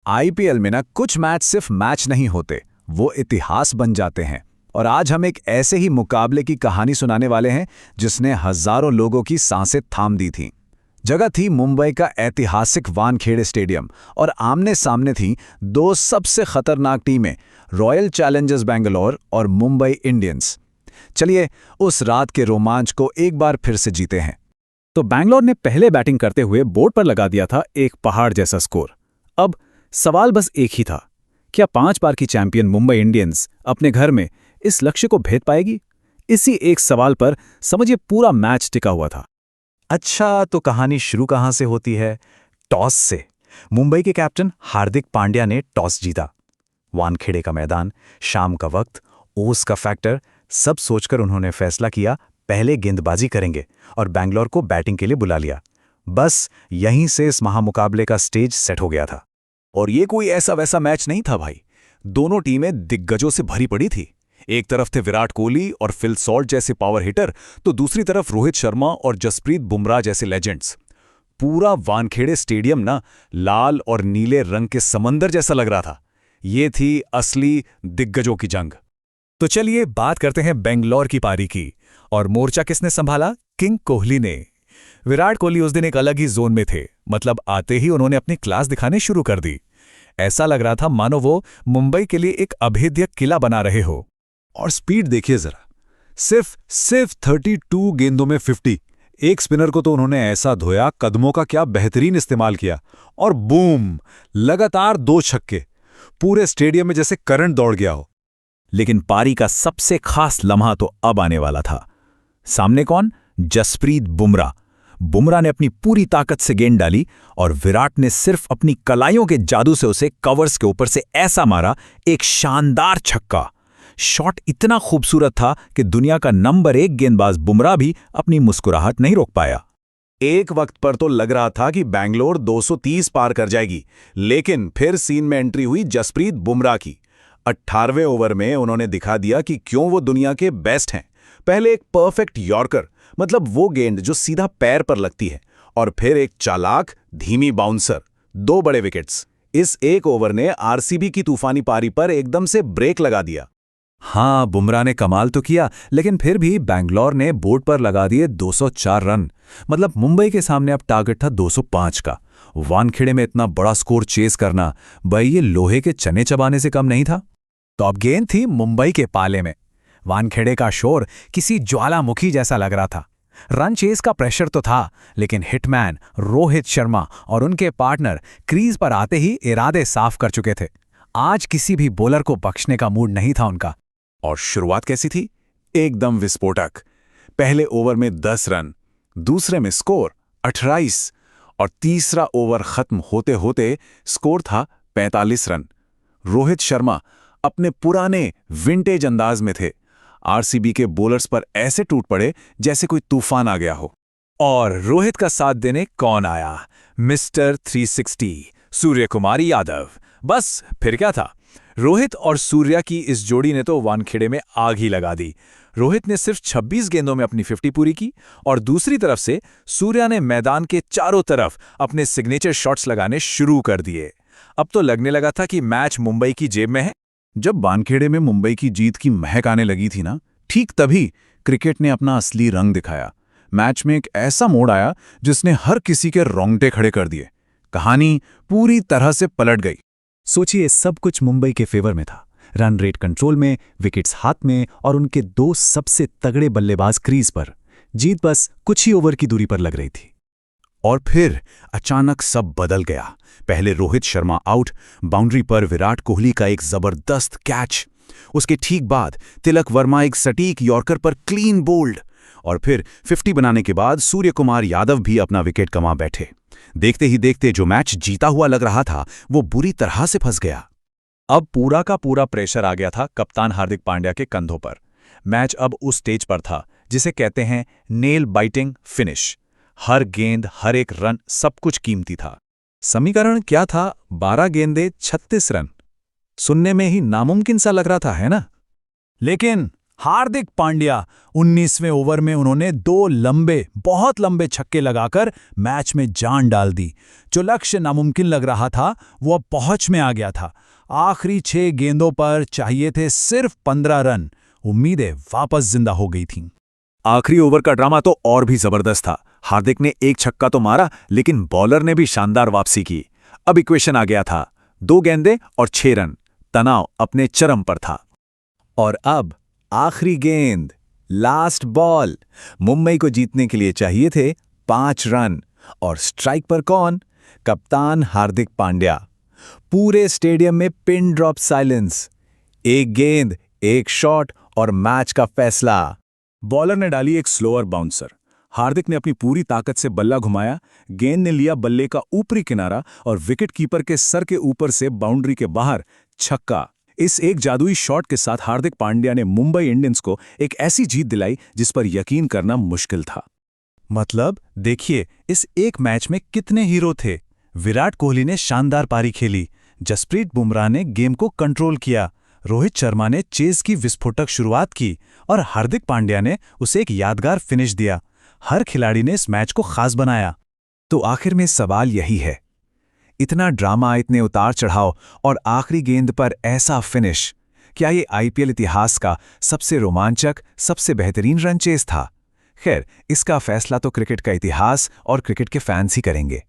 IPL में ना कुछ मैच सिर्फ मैच नहीं होते, वो इतिहास बन जाते हैं। और आज हम एक ऐसे ही मुकाबले की कहानी सुनाने वाले हैं जिसने हजारों लोगों की सांसें थाम दी थीं। जगह थी मुंबई का ऐतिहासिक वानखेड़े स्टेडियम और आमने सामने थी दो सबसे खतरनाक टीमें, रॉयल चैलेंजर्स बेंगलोर और मुंबई इंडियंस। चलिए उस रात के रोमांच को एक बार फिर से जीते हैं। तो बैंगलोर ने पहले बैटिंग करते हुए बोर्ड पर लगा दिया था एक पहाड़ जैसा स्कोर। अब सवाल बस एक ही था, क्या 5 बार की चैंपियन मुंबई इंडियंस अपने घर में इस लक्ष्य को भेद पाएगी? इसी एक सवाल पर समझिए पूरा मैच टिका हुआ था। अच्छा, तो कहानी शुरू कहां से होती है? टॉस से। मुंबई के कैप्टन हार्दिक पांड्या ने टॉस जीता। वानखेड़े का मैदान, शाम का वक्त, ओस का फैक्टर, सब सोचकर उन्होंने फैसला किया पहले गेंदबाजी करेंगे और बैंगलोर को बैटिंग के लिए बुला लिया। बस यहीं से इस महामुकाबले का स्टेज सेट हो गया था। और ये कोई ऐसा वैसा मैच नहीं था भाई। दोनों टीमें दिग्गजों से भरी पड़ी थी। एक तरफ थे विराट कोहली और फिल सॉल्ट जैसे पावर हिटर, तो दूसरी तरफ रोहित शर्मा और जसप्रीत बुमराह जैसे लेजेंड्स। पूरा वानखेड़े स्टेडियम ना लाल और नीले रंग के समंदर जैसा लग रहा था। ये थी असली दिग्गजों की जंग। तो चलिए बात करते हैं बेंगलोर की पारी की। और मोर्चा किसने संभाला? किंग कोहली ने। विराट कोहली उस दिन एक अलग ही जोन में थे, मतलब आते ही उन्होंने अपनी क्लास दिखाने शुरू कर दी। ऐसा लग रहा था मानो वो मुंबई के लिए एक अभेद्य किला बना रहे हो। और स्पीड देखिए जरा, सिर्फ 32 गेंदों में 50। एक स्पिनर को तो उन्होंने ऐसा धोया, कदमों का क्या बेहतरीन इस्तेमाल किया। और बूम, लगातार 2 छक्के। पूरे स्टेडियम में जैसे करंट दौड़ गया हो। लेकिन पारी का सबसे खास लम्हा तो अब आने वाला था। सामने कौन? जसप्रीत बुमराह। बुमराह ने अपनी पूरी ताकत से गेंद डाली और विराट ने सिर्फ अपनी कलाइयों के जादू से उसे कवर्स के ऊपर से ऐसा मारा, एक शानदार छक्का। शॉट इतना खूबसूरत था कि दुनिया का नंबर 1 गेंदबाज बुमराह भी अपनी मुस्कुराहट नहीं रोक पाया। एक वक्त पर तो लग रहा था कि बैंगलोर 230 पार कर जाएगी, लेकिन फिर सीन में एंट्री हुई जसप्रीत बुमराह की। 18वें ओवर में उन्होंने दिखा दिया कि क्यों वो दुनिया के बेस्ट हैं। पहले एक परफेक्ट यॉर्कर, मतलब वो गेंद जो सीधा पैर पर लगती है, और फिर एक चालाक धीमी बाउंसर, 2 बड़े विकेट्स। इस एक ओवर ने आरसीबी की तूफानी पारी पर एकदम से ब्रेक लगा दिया। हाँ, बुमराह ने कमाल तो किया, लेकिन फिर भी बैंगलोर ने बोर्ड पर लगा दिए 204 रन। मतलब मुंबई के सामने अब टारगेट था 205 का। वानखेड़े में इतना बड़ा स्कोर चेस करना भाई ये लोहे के चने चबाने से कम नहीं था। तो अब गेंद थी मुंबई के पाले में। वानखेड़े का शोर किसी ज्वालामुखी जैसा लग रहा था। रन चेस का प्रेशर तो था, लेकिन हिटमैन रोहित शर्मा और उनके पार्टनर क्रीज पर आते ही इरादे साफ कर चुके थे। आज किसी भी बॉलर को बख्शने का मूड नहीं था उनका। और शुरुआत कैसी थी? एकदम विस्फोटक। पहले ओवर में 10 रन, दूसरे में स्कोर 28 और तीसरा ओवर खत्म होते होते स्कोर था 45 रन। रोहित शर्मा अपने पुराने विंटेज अंदाज में थे। आरसीबी के बॉलर्स पर ऐसे टूट पड़े जैसे कोई तूफान आ गया हो। और रोहित का साथ देने कौन आया? मिस्टर 360 सूर्य कुमार यादव। बस फिर क्या था, रोहित और सूर्या की इस जोड़ी ने तो वानखेड़े में आग ही लगा दी। रोहित ने सिर्फ 26 गेंदों में अपनी 50 पूरी की और दूसरी तरफ से सूर्या ने मैदान के चारों तरफ अपने सिग्नेचर शॉट्स लगाने शुरू कर दिए। अब तो लगने लगा था कि मैच मुंबई की जेब में है। जब वानखेड़े में मुंबई की जीत की महक आने लगी थी ना, ठीक तभी क्रिकेट ने अपना असली रंग दिखाया। मैच में एक ऐसा मोड़ आया जिसने हर किसी के रोंगटे खड़े कर दिए। कहानी पूरी तरह से पलट गई। सोचिए, सब कुछ मुंबई के फेवर में था। रन रेट कंट्रोल में, विकेट्स हाथ में और उनके 2 सबसे तगड़े बल्लेबाज क्रीज पर। जीत बस कुछ ही ओवर की दूरी पर लग रही थी। और फिर अचानक सब बदल गया। पहले रोहित शर्मा आउट, बाउंड्री पर विराट कोहली का एक जबरदस्त कैच। उसके ठीक बाद तिलक वर्मा एक सटीक यॉर्कर पर क्लीन बोल्ड। और फिर 50 बनाने के बाद सूर्य कुमार यादव भी अपना विकेट कमा बैठे। देखते ही देखते जो मैच जीता हुआ लग रहा था वो बुरी तरह से फंस गया। अब पूरा का पूरा प्रेशर आ गया था कप्तान हार्दिक पांड्या के कंधों पर। मैच अब उस स्टेज पर था जिसे कहते हैं नेल बाइटिंग फिनिश। हर गेंद, हर एक रन, सब कुछ कीमती था। समीकरण क्या था? 12 गेंदें 36 रन। सुनने में ही नामुमकिन सा लग रहा था, है ना? लेकिन हार्दिक पांड्या 19वें ओवर में उन्होंने 2 लंबे, बहुत लंबे छक्के लगाकर मैच में जान डाल दी। जो लक्ष्य नामुमकिन लग रहा था वो अब पहुंच में आ गया था। आखिरी 6 गेंदों पर चाहिए थे सिर्फ 15 रन। उम्मीदें वापस जिंदा हो गई थीं। आखिरी ओवर का ड्रामा तो और भी जबरदस्त था। हार्दिक ने एक छक्का तो मारा, लेकिन बॉलर ने भी शानदार वापसी की। अब इक्वेशन आ गया था, 2 गेंदें और 6 रन। तनाव अपने चरम पर था। और अब आखिरी गेंद, लास्ट बॉल। मुंबई को जीतने के लिए चाहिए थे 5 रन। और स्ट्राइक पर कौन? कप्तान हार्दिक पांड्या। पूरे स्टेडियम में पिन ड्रॉप साइलेंस। एक गेंद, एक शॉट और मैच का फैसला। बॉलर ने डाली एक स्लोअर बाउंसर। हार्दिक ने अपनी पूरी ताकत से बल्ला घुमाया। गेंद ने लिया बल्ले का ऊपरी किनारा और विकेट कीपर के सर के ऊपर से बाउंड्री के बाहर छक्का। इस एक जादुई शॉट के साथ हार्दिक पांड्या ने मुंबई इंडियंस को एक ऐसी जीत दिलाई जिस पर यकीन करना मुश्किल था। मतलब देखिए, इस एक मैच में कितने हीरो थे। विराट कोहली ने शानदार पारी खेली, जसप्रीत बुमराह ने गेम को कंट्रोल किया, रोहित शर्मा ने चेज की विस्फोटक शुरुआत की और हार्दिक पांड्या ने उसे एक यादगार फिनिश दिया। हर खिलाड़ी ने इस मैच को खास बनाया। तो आखिर में सवाल यही है, इतना ड्रामा, इतने उतार चढ़ाव और आखिरी गेंद पर ऐसा फिनिश, क्या ये आईपीएल इतिहास का सबसे रोमांचक, सबसे बेहतरीन रन चेस था? खैर, इसका फैसला तो क्रिकेट का इतिहास और क्रिकेट के फैंस ही करेंगे।